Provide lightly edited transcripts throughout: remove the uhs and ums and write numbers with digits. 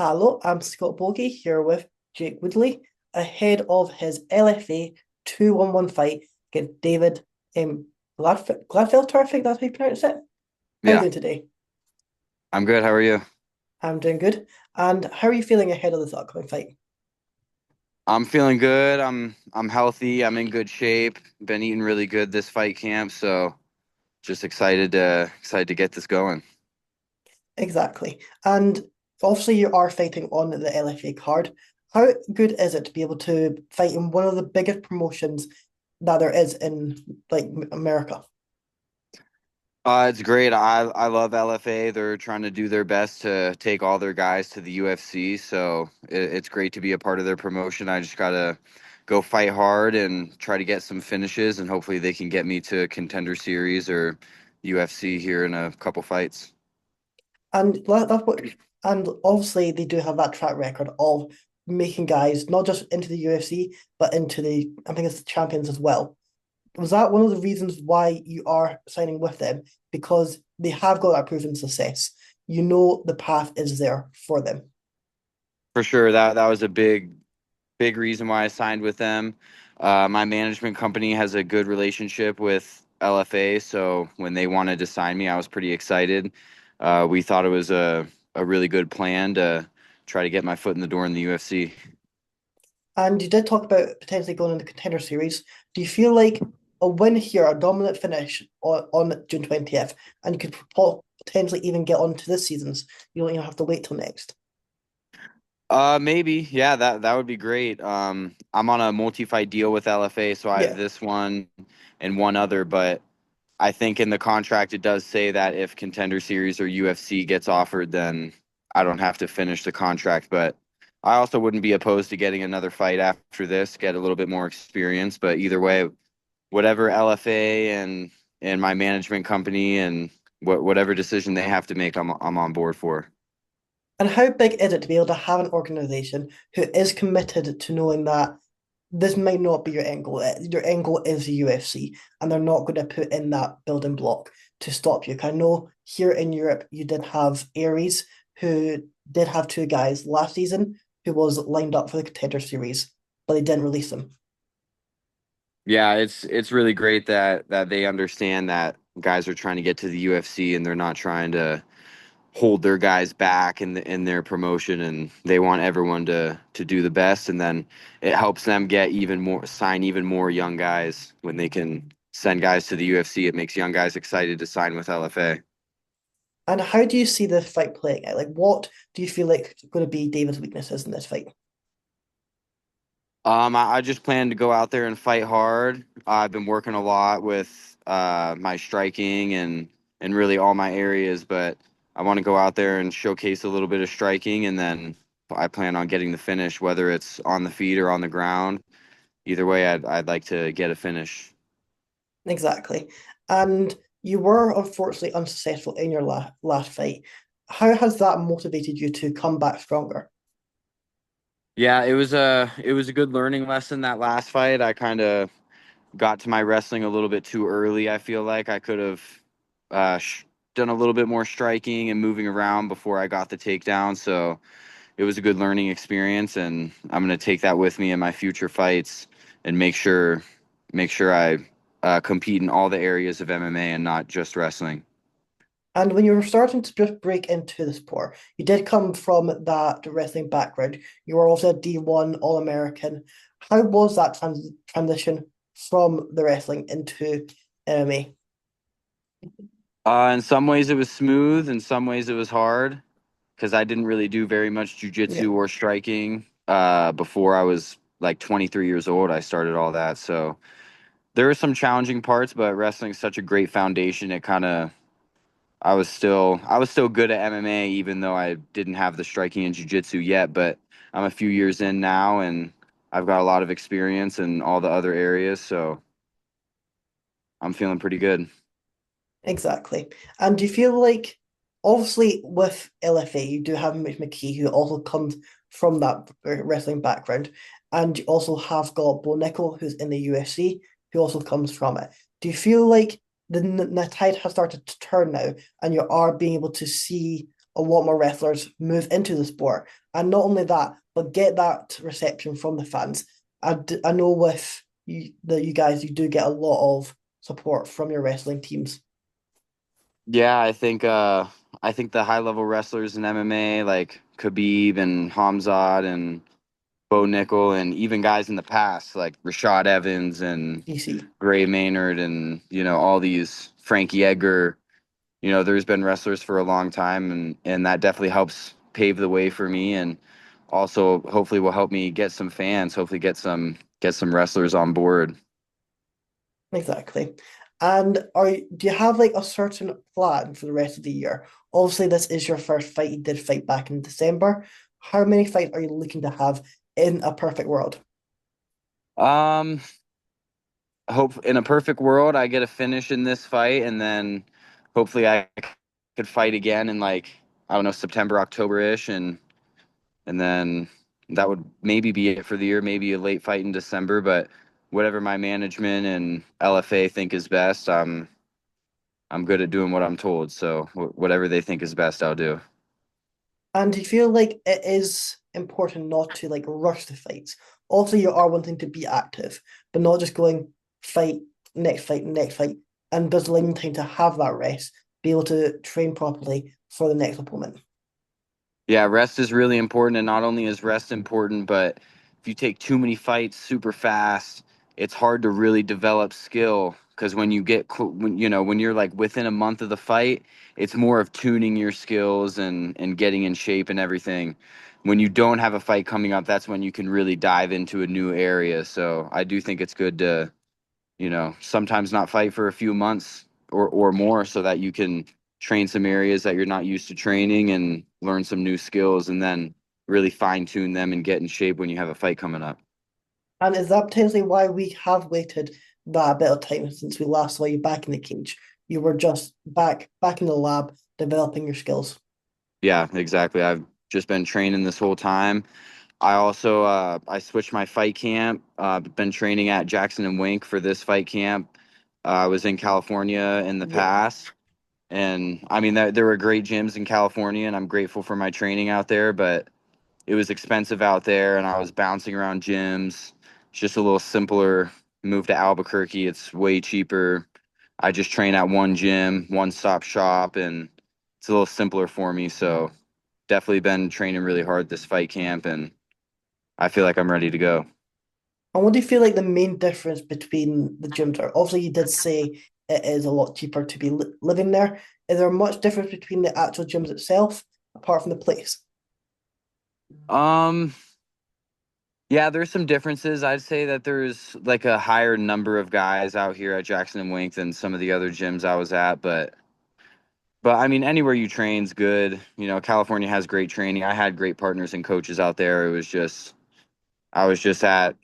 Hello, I'm Scott Bogey here with Jake Woodley ahead of his LFA 211 fight against David Gladfelter. I think that's how you pronounce it. How are you Yeah, doing today? I'm good. How are you? I'm doing good. And how are you feeling ahead of this upcoming fight? I'm feeling good. I'm healthy. I'm in good shape. Been eating really good this fight camp, so just excited to get this going. Exactly. And obviously, you are fighting on the LFA card. How good is it to be able to fight in one of the biggest promotions that there is in America? It's great. I love LFA. They're trying to do their best to take all their guys to the UFC, so it's great to be a part of their promotion. I just gotta go fight hard and try to get some finishes, and hopefully they can get me to Contender Series or UFC here in a couple fights. And that's what, and obviously they do have that track record of making guys not just into the UFC, but into I think it's the champions as well. Was that one of the reasons why you are signing with them? Because they have got that proven success. You know the path is there for them. For sure, that was a big reason why I signed with them. My management company has a good relationship with LFA, so when they wanted to sign me, I was pretty excited. We thought it was a really good plan to try to get my foot in the door in the UFC. And you did talk about potentially going into contender series. Do you feel like a win here, a dominant finish on June 20th, and you could potentially even get on to this season's? You don't even have to wait till next. Maybe, yeah, that would be great. I'm on a multi-fight deal with LFA, so I have Yeah. this one and one other, but I think in the contract it does say that if Contender Series or UFC gets offered, then I don't have to finish the contract. But I also wouldn't be opposed to getting another fight after this, get a little bit more experience. But either way, whatever LFA and my management company and whatever decision they have to make, I'm on board for. And how big is it to be able to have an organization who is committed to knowing that this might not be your end goal? Your end goal is the UFC, and they're not going to put in that building block to stop you. 'Cause I know here in Europe, you did have Aries, who did have two guys last season who was lined up for the contender series, but they didn't release them. Yeah, it's really great that they understand that guys are trying to get to the UFC and they're not trying to hold their guys back in their promotion, and they want everyone to do the best, and then it helps them get even more sign even more young guys when they can send guys to the UFC. It makes young guys excited to sign with LFA. And how do you see the fight playing out? Like, what do you feel like is going to be David's weaknesses in this fight? I just plan to go out there and fight hard. I've been working a lot with my striking and really all my areas, but I want to go out there and showcase a little bit of striking, and then I plan on getting the finish, whether it's on the feet or on the ground. Either way, I'd like to get a finish. Exactly. And you were unfortunately unsuccessful in your last fight. How has that motivated you to come back stronger? Yeah, it was a good learning lesson that last fight. I kind of got to my wrestling a little bit too early. I feel like I could have done a little bit more striking and moving around before I got the takedown. So it was a good learning experience, and I'm gonna take that with me in my future fights and make sure I compete in all the areas of MMA and not just wrestling. And when you were starting to just break into the sport, you did come from that wrestling background. You were also a D1 All-American. How was that transition from the wrestling into MMA? In some ways it was smooth, in some ways it was hard because I didn't really do very much Yeah, jujitsu or striking before I was like 23 years old. I started all that, so there were some challenging parts, but wrestling is such a great foundation. It kind of I was still good at MMA even though I didn't have the striking and jujitsu yet. But I'm a few years in now, and I've got a lot of experience in all the other areas, so I'm feeling pretty good. exactly. And do you feel like, obviously, with LFA, you do have Mitch McKee, who also comes from that wrestling background, and you also have got Bo Nickel, who's in the UFC, who also comes from it. Do you feel like the tide has started to turn now, and you are being able to see a lot more wrestlers move into the sport. And not only that, but get that reception from the fans. I know with you guys, you do get a lot of support from your wrestling teams. Yeah, I think the high level wrestlers in MMA like Khabib and Hamzat and Bo Nickel and even guys in the past like Rashad Evans and DC. Gray Maynard and all these Frankie Edgar. There's been wrestlers for a long time, and that definitely helps pave the way for me, and also hopefully will help me get some fans. Hopefully get some wrestlers on board. Exactly. And do you have like a certain plan for the rest of the year? Obviously, this is your first fight. You did fight back in December. How many fights are you looking to have in a perfect world? Um, Hope in a perfect world I get a finish in this fight, and then hopefully I could fight again in like I don't know September October ish, and then that would maybe be it for the year. Maybe a late fight in December, but whatever my management and LFA think is best, I'm good at doing what I'm told. So whatever they think is best, I'll do. And do you feel like it is important not to like rush the fights? Also, you are wanting to be active, but not just going fight, next fight, and there's allowing time to have that rest, be able to train properly for the next opponent. Yeah, rest is really important, and not only is rest important, but if you take too many fights super fast, it's hard to really develop skill because when you get when you're like within a month of the fight, it's more of tuning your skills and getting in shape and everything. When you don't have a fight coming up, that's when you can really dive into a new area. So I do think it's good to sometimes not fight for a few months or more so that you can train some areas that you're not used to training and learn some new skills and then really fine tune them and get in shape when you have a fight coming up. And is that potentially why we have waited that bit of time since we last saw you back in the cage? You were just back in the lab developing your skills. Yeah, exactly. I've just been training this whole time. I also I switched my fight camp. Been training at Jackson and Wink for this fight camp. I was in California in the Yeah. past. And I mean, there were great gyms in California, and I'm grateful for my training out there. But it was expensive out there, and I was bouncing around gyms. It's just a little simpler. Move to Albuquerque, it's way cheaper. I just train at one gym, one stop shop, and it's a little simpler for me. So definitely been training really hard this fight camp, and I feel like I'm ready to go. And what do you feel like the main difference between the gyms are? Obviously, you did say it is a lot cheaper to be living there. Is there much difference between the actual gyms itself, apart from the place? Um, yeah, there's some differences. I'd say that there's like a higher number of guys out here at Jackson and Wink than some of the other gyms I was at, but I mean, anywhere you train's good. California has great training. I had great partners and coaches out there. It was just, I was just at,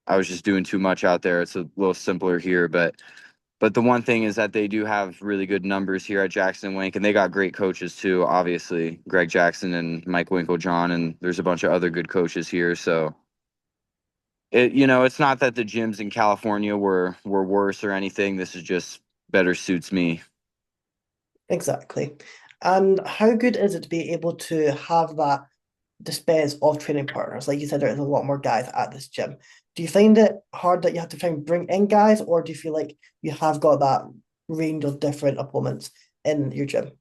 I was just doing too much out there. It's a little simpler here, but the one thing is that they do have really good numbers here at Jackson Wink, and they got great coaches too. Obviously, Greg Jackson and Mike Winklejohn, and there's a bunch of other good coaches here. So it's not that the gyms in California were worse or anything. This is just better suits me. Exactly. And how good is it to be able to have that dispense of training partners? Like you said, there's a lot more guys at this gym. Do you find it hard that you have to try and bring in guys, or do you feel like you have got that range of different opponents in your gym?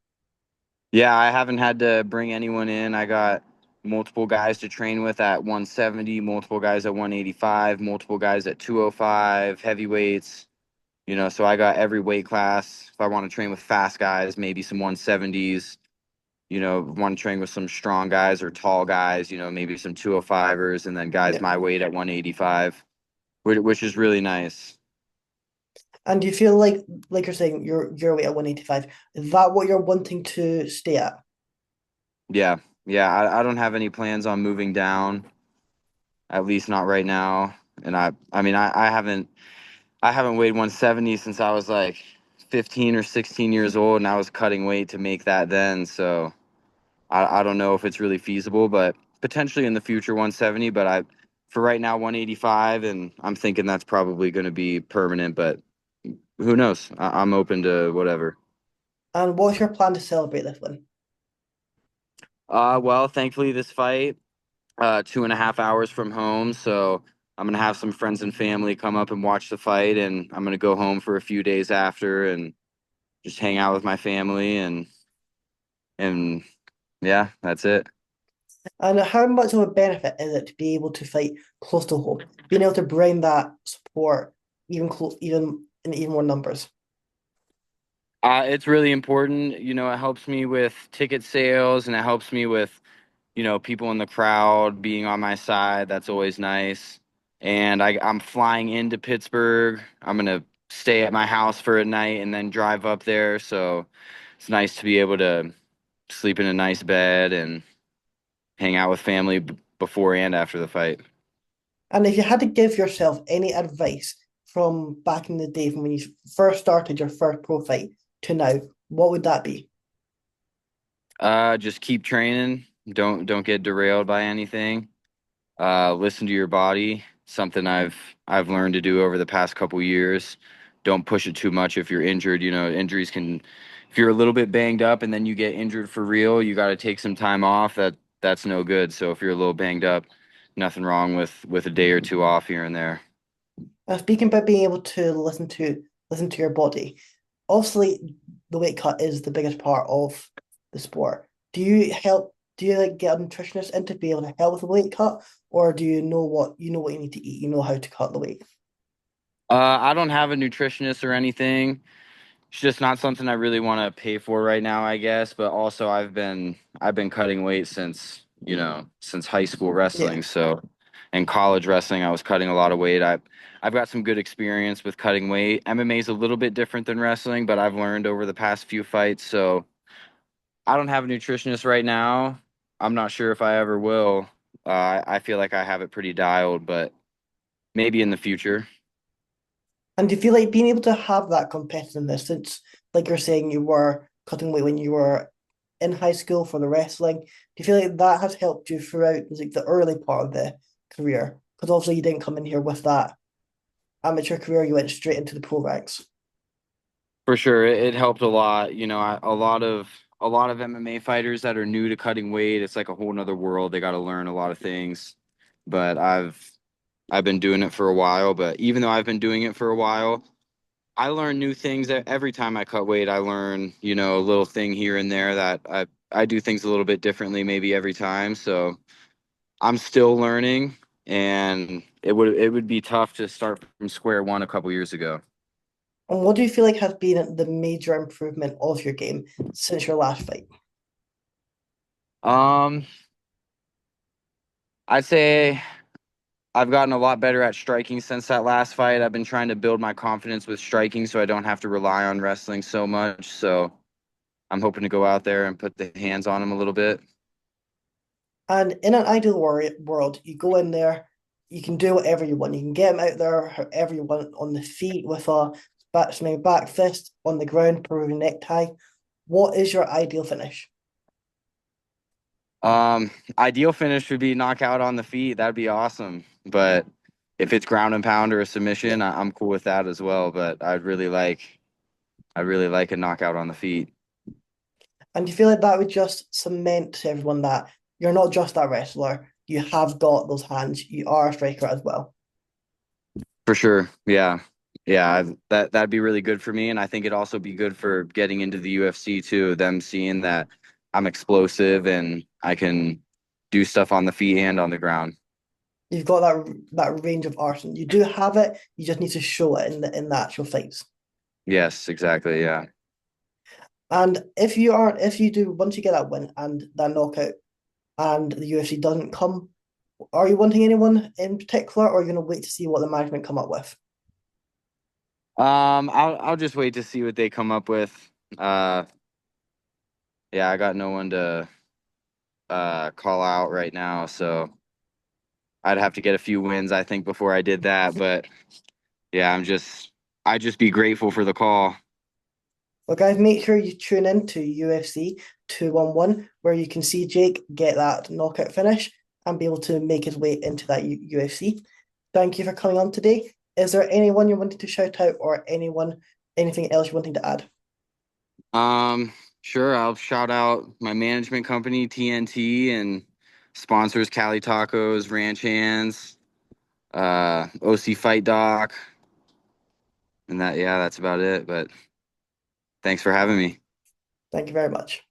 Yeah, I haven't had to bring anyone in. I got multiple guys to train with at 170, multiple guys at 185, multiple guys at 205, heavyweights. So I got every weight class. If I want to train with fast guys, maybe some 170s. Want to train with some strong guys or tall guys, maybe some 205ers, and then guys Yeah. my weight at 185, which is really nice. And do you feel like you're saying your weight at 185, is that what you're wanting to stay at? Yeah. Yeah. I don't have any plans on moving down, at least not right now. And I mean, I haven't weighed 170 since I was like 15 or 16 years old, and I was cutting weight to make that then. So I don't know if it's really feasible, but potentially in the future 170. But for right now, 185, and I'm thinking that's probably going to be permanent. But who knows? I'm open to whatever. And what's your plan to celebrate this one? Well, thankfully this fight, 2.5 hours from home, so I'm gonna have some friends and family come up and watch the fight, and I'm gonna go home for a few days after and just hang out with my family and yeah, that's it. And how much of a benefit is it to be able to fight close to home, being able to bring that support even in even more numbers? It's really important. It helps me with ticket sales and it helps me with, people in the crowd being on my side. That's always nice. And I'm flying into Pittsburgh. I'm gonna stay at my house for a night and then drive up there. So it's nice to be able to sleep in a nice bed and hang out with family before and after the fight. And if you had to give yourself any advice from back in the day, from when you first started your first pro fight to now, what would that be? Just keep training. Don't get derailed by anything. Listen to your body. Something I've learned to do over the past couple years. Don't push it too much if you're injured. Injuries can, if you're a little bit banged up and then you get injured for real, you got to take some time off. That's no good. So if you're a little banged up, nothing wrong with a day or two off here and there. Speaking about being able to listen to your body, obviously the weight cut is the biggest part of the sport. Do you like get a nutritionist in to be able to help with the weight cut, or do you know what you need to eat? You know how to cut the weight. I don't have a nutritionist or anything. It's just not something I really want to pay for right now, I guess. But also, I've been cutting weight since high school Yeah. wrestling. So, in college wrestling, I was cutting a lot of weight. I've got some good experience with cutting weight. MMA is a little bit different than wrestling, but I've learned over the past few fights. So, I don't have a nutritionist right now. I'm not sure if I ever will. I feel like I have it pretty dialed, but maybe in the future. And do you feel like being able to have that competitiveness, since, like you're saying, you were cutting weight when you were in high school for the wrestling, do you feel like that has helped you throughout like the early part of the career? Because obviously you didn't come in here with that amateur career, you went straight into the pro ranks. For sure, it helped a lot. A lot of MMA fighters that are new to cutting weight, it's like a whole nother world. They got to learn a lot of things. But I've been doing it for a while. But even though I've been doing it for a while, I learn new things every time I cut weight. I learn, a little thing here and there that I do things a little bit differently maybe every time. So I'm still learning, and it would be tough to start from square one a couple years ago. And what do you feel like has been the major improvement of your game since your last fight? Um, I'd say I've gotten a lot better at striking since that last fight. I've been trying to build my confidence with striking so I don't have to rely on wrestling so much. So I'm hoping to go out there and put the hands on him a little bit. And in an ideal world, you go in there, you can do whatever you want. You can get him out there however you want on the feet with a back fist on the ground, Peruvian necktie. What is your ideal finish? Ideal finish would be knockout on the feet. That'd be awesome. But if it's ground and pound or a Yeah. submission, I'm cool with that as well. But I really like a knockout on the feet. And you feel like that would just cement to everyone that you're not just a wrestler, you have got those hands, you are a striker as well. For sure. Yeah. Yeah, that'd be really good for me, and I think it'd also be good for getting into the UFC too. Them seeing that I'm explosive and I can do stuff on the feet and on the ground. You've got that range of arsenal. You do have it, you just need to show it in the actual fights. Yes, exactly. Yeah. And if you do, once you get that win and that knockout, and the UFC doesn't come, are you wanting anyone in particular, or are you going to wait to see what the management come up with? I'll just wait to see what they come up with. Uh, yeah, I got no one to call out right now, so I'd have to get a few wins, I think, before I did that. But yeah, I'd just be grateful for the call. Well, guys, make sure you tune in to UFC 211, where you can see Jake get that knockout finish and be able to make his way into that UFC. Thank you for coming on today. Is there anyone you wanted to shout out, or anything else you wanting to add? Um, Sure, I'll shout out my management company, TNT, and sponsors Cali Tacos, Ranch Hands, OC Fight Doc, and that, yeah, that's about it. But thanks for having me. Thank you very much.